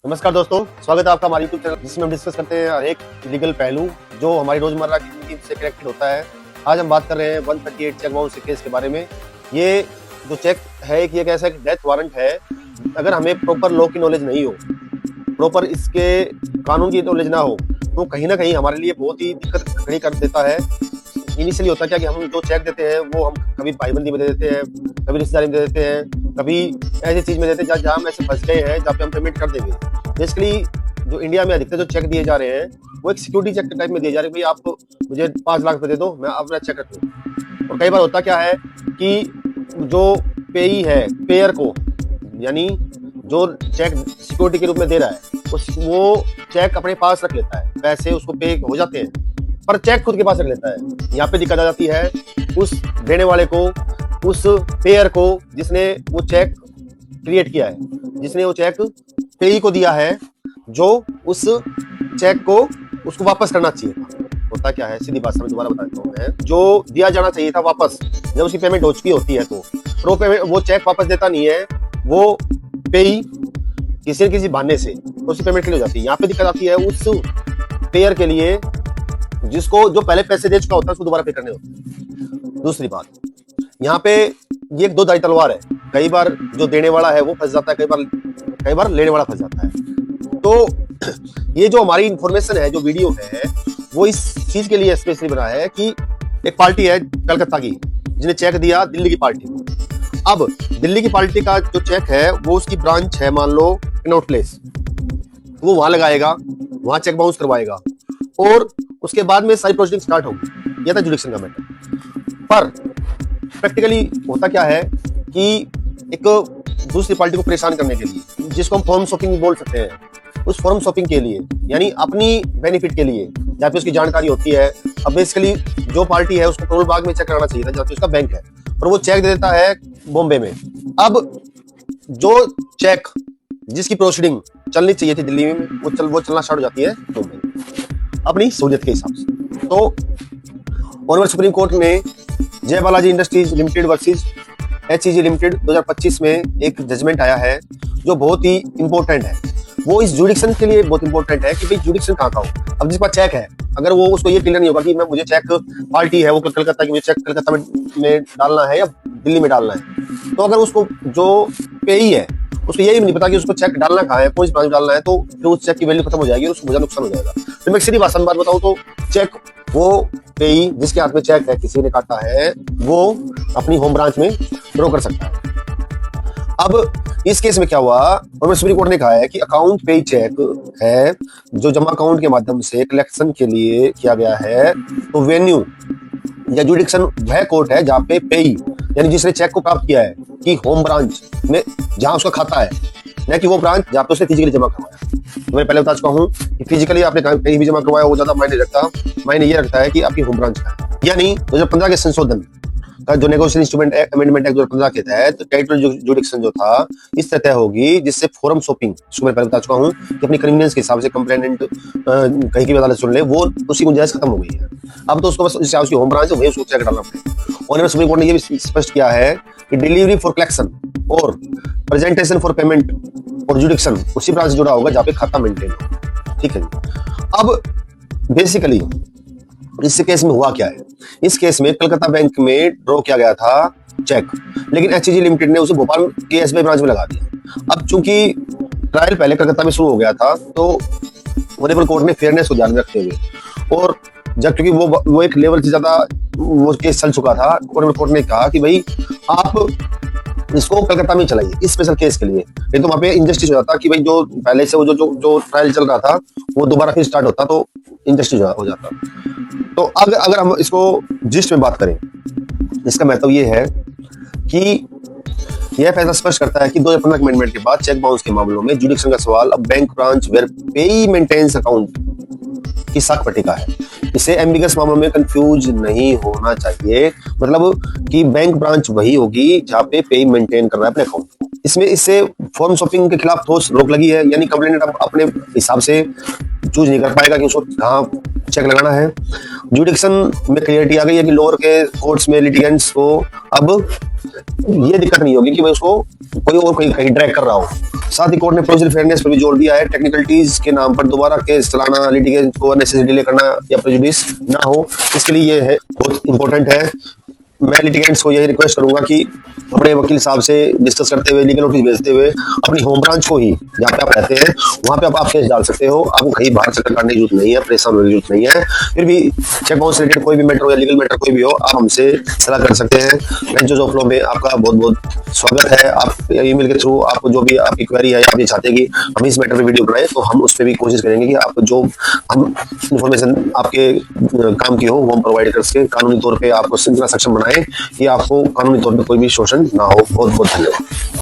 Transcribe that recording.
नमस्कार दोस्तों, स्वागत है आपका हमारे YouTube चैनल जिसमें हम डिस्कस करते हैं हर एक लीगल पहलू जो हमारी रोजमर्रा की जिंदगी से कनेक्टेड होता है। आज हम बात कर रहे हैं 138 चेक बाउंस केस के बारे में। ये जो चेक है एक ये कैसा डेथ वारंट है। अगर हमें प्रॉपर लॉ की नॉलेज नहीं हो, प्रॉपर इसके कानून की नॉलेज ना हो, तो कहीं ना कहीं हमारे लिए बहुत ही दिक्कत खड़ी कर देता है। इनिशियली होता क्या कि हम जो चेक देते हैं वो हम कभी भाईबंदी में दे देते हैं, कभी रिश्तेदारी में दे देते हैं, कभी ऐसी चीज में देते हैं जहाँ हम ऐसे फंस गए हैं जहाँ पे हम पेमेंट कर देंगे। बेसिकली जो इंडिया में अधिकतर जो चेक दिए जा रहे हैं वो एक सिक्योरिटी चेक के टाइप में दिए जा रहे हैं। भाई आप मुझे 5 लाख रुपए दे दो, मैं अपना चेक रख दूँ। और कई बार होता क्या है कि जो पेई है, पेयर को, यानी जो चेक सिक्योरिटी के रूप में दे रहा है वो चेक अपने पास रख लेता है, पैसे उसको पे हो जाते हैं, पर चेक खुद के पास रख लेता है। यहाँ पे दिक्कत आ जाती है उस देने वाले को, उस पेयर को जिसने वो चेक क्रिएट किया है, जिसने वो चेक पेई को दिया है, जो उस चेक को उसको वापस करना चाहिए था। होता क्या है, सीधी बात समझ दोबारा बता देता हूँ मैं, जो दिया जाना चाहिए था वापस जब उसकी पेमेंट हो चुकी होती है तो वो चेक वापस देता नहीं है, वो पेई किसी न किसी बहाने से तो उसकी पेमेंट के लिए हो जाती है। यहाँ पे दिक्कत आती है उस पेयर के लिए जिसको जो पहले पैसे दे चुका होता है उसको दोबारा पे करने होते हैं। दूसरी बात, यहाँ पे ये एक दो धारी तलवार है। कई बार जो देने वाला है वो फंस जाता है, कई बार लेने वाला फंस जाता है। तो ये जो हमारी इंफॉर्मेशन है, जो वीडियो है, वो इस चीज के लिए स्पेशली बना है कि एक पार्टी है कलकत्ता की जिन्हें चेक दिया दिल्ली की पार्टी को। अब दिल्ली की पार्टी का जो चेक है वो उसकी ब्रांच है, मान लो कनॉट प्लेस, वो वहां लगाएगा, वहां चेक बाउंस करवाएगा और उसके बाद में सारी प्रोसीडिंग स्टार्ट होगी। यह था जुडिक्शन का मैटर। पर प्रैक्टिकली होता क्या है कि एक दूसरी पार्टी को परेशान करने के लिए, जिसको हम फॉर्म शॉपिंग बोल सकते हैं, उस फॉर्म शॉपिंग के लिए, यानी अपनी बेनिफिट के लिए, जहाँ पे उसकी जानकारी होती है। अब बेसिकली जो पार्टी है उसको करोल बाग में चेक कराना चाहिए था जहाँ पे उसका बैंक है, और वो चेक दे देता है बॉम्बे में। अब जो चेक जिसकी प्रोसीडिंग चलनी चाहिए थी दिल्ली में, वो चलना स्टार्ट हो जाती है बॉम्बे अपनी सहूलियत के हिसाब से। तो ऑनरेबल सुप्रीम कोर्ट ने जय Balaji industries limited versus HEG limited 2025 में एक जजमेंट आया है जो बहुत ही इंपॉर्टेंट है। वो इस जुडिक्शन के लिए बहुत इंपॉर्टेंट है कि भाई जुडिक्शन कहाँ का हो। अब जिस पास चेक है, अगर वो उसको ये क्लियर नहीं होगा कि मुझे चेक पार्टी है वो कलकत्ता की, मुझे चेक कलकत्ता में डालना है या दिल्ली में डालना है, तो अगर उसको जो पेई है उसको यही नहीं पता कि उसको चेक डालना कहाँ है, कौन सी ब्रांच डालना है, तो फिर उस चेक की वैल्यू खत्म हो जाएगी और उसको मुझे नुकसान हो जाएगा। तो मैं सीधी भाषा में बात बताऊं तो चेक वो पेई जिसके हाथ में चेक है, किसी ने काटा है, वो अपनी होम ब्रांच में ड्रॉ कर सकता है। अब इस केस में क्या हुआ, और सुप्रीम कोर्ट ने कहा है कि अकाउंट पेई चेक है जो जमा अकाउंट के माध्यम से कलेक्शन के लिए किया गया है, तो वेन्यू या जुडिक्शन वह कोर्ट है जहाँ पे पेई यानी जिसने चेक को प्राप्त किया है कि होम ब्रांच में जहां उसका खाता है, न कि वो ब्रांच जहाँ पे उसने फिजिकली जमा करवाया। तो मैं पहले बता चुका हूं कि फिजिकली आपने कहीं भी जमा करवाया वो ज्यादा मायने रखता, मायने ये रखता है कि आपकी होम ब्रांच का है। यानी 2015 के संशोधन का जो नेगोशिएशन इंस्ट्रूमेंट अमेंडमेंट एक्ट 2015 के तहत टेरिटोरियल जुडिक्शन जो था इस तरह होगी जिससे फोरम शॉपिंग, मैं पहले बता चुका हूं कि अपनी कन्वीनियंस के हिसाब से कंप्लेनेंट कहीं की भी अदालत सुन ले, वो उसी गुंजाइश खत्म हो गई है। अब तो उसको बस उसकी होम ब्रांच है वही उसको चेक डालना पड़ेगा। और सुप्रीम कोर्ट ने ये भी स्पष्ट किया है कि डिलीवरी फॉर कलेक्शन और प्रेजेंटेशन फॉर पेमेंट और जुडिक्शन उसी ब्रांच से जुड़ा होगा जहाँ पे खाता मेंटेन हो। ठीक है। अब बेसिकली इस केस में हुआ क्या है, इस केस में कलकत्ता बैंक में ड्रॉ किया गया था चेक, लेकिन HEG लिमिटेड ने उसे भोपाल के SBI ब्रांच में लगा दिया। अब चूंकि ट्रायल पहले कलकत्ता में शुरू हो गया था, तो ऑनरेबल कोर्ट ने फेयरनेस को ध्यान में रखते हुए, और जब क्योंकि वो एक लेवल से ज्यादा वो केस चल चुका था, ऑनरेबल कोर्ट ने कहा कि भाई आप इसको कलकत्ता में चलाइए इस स्पेशल केस के लिए, नहीं तो वहां पे इंजस्टिस हो जाता कि भाई जो पहले से वो जो ट्रायल चल रहा था वो दोबारा फिर स्टार्ट होता तो इंजस्टिस हो जाता। तो अगर हम इसको जिस्ट में बात करें, इसका मतलब ये है कि यह फैसला स्पष्ट करता है कि 2015 के अमेंडमेंट के बाद चेक बाउंस के मामलों में जुडिक्शन का सवाल अब बैंक ब्रांच वेयर पेई मेंटेन्स अकाउंट की साख पट्टिका है। इसे एम्बिगस मामलों में कंफ्यूज नहीं होना चाहिए, मतलब कि बैंक ब्रांच वही होगी जहाँ पे पेई मेंटेन कर रहा है अपने अकाउंट। इससे फॉर्म शॉपिंग के खिलाफ ठोस रोक लगी है, यानी कंप्लेनेंट अपने हिसाब से चूज नहीं कर पाएगा कि उसको कहाँ चेक लगाना है। जुडिक्शन में क्लियरिटी आ गई है कि लोअर के कोर्ट्स में लिटिगेंट्स को अब ये दिक्कत नहीं होगी कि भाई उसको कोई और कहीं ड्रैग कर रहा हो। साथ ही कोर्ट ने प्रोसीजर फेयरनेस पर भी जोर दिया है। टेक्निकलिटीज के नाम पर दोबारा केस चलाना, लिटिगेंट को अननेसेसरी डिले करना या प्रेजुडिस ना हो, इसके लिए ये है बहुत इंपॉर्टेंट है। मैं लिटिगेंट्स को यही रिक्वेस्ट करूंगा कि अपने वकील साहब से डिस्कस करते हुए, लीगल नोटिस भेजते हुए अपनी होम ब्रांच को ही, जहाँ पे आप रहते हैं वहां पे आप केस डाल सकते हो। आपको कहीं बाहर चक्कर काटने की जरूरत नहीं है, परेशान होने की जरूरत नहीं है। फिर भी चेक बाउंस से रिलेटेड कोई भी मैटर हो या लीगल मैटर कोई भी हो, आप हमसे सलाह कर सकते हैं। बेंचेस ऑफ लॉ में आपका बहुत बहुत स्वागत है। आप ईमेल के थ्रू आपको जो भी आपकी क्वेरी है, आप ये चाहते हैं कि हम इस मैटर पे वीडियो बनाए, तो हम उस पर भी कोशिश करेंगे कि आपको जो हम इन्फॉर्मेशन आपके काम की हो वो हम प्रोवाइड करके कानूनी तौर पर आपको इतना सक्षम बनाए कि आपको कानूनी तौर पर कोई भी शोषण ना हो। बहुत बहुत धन्यवाद।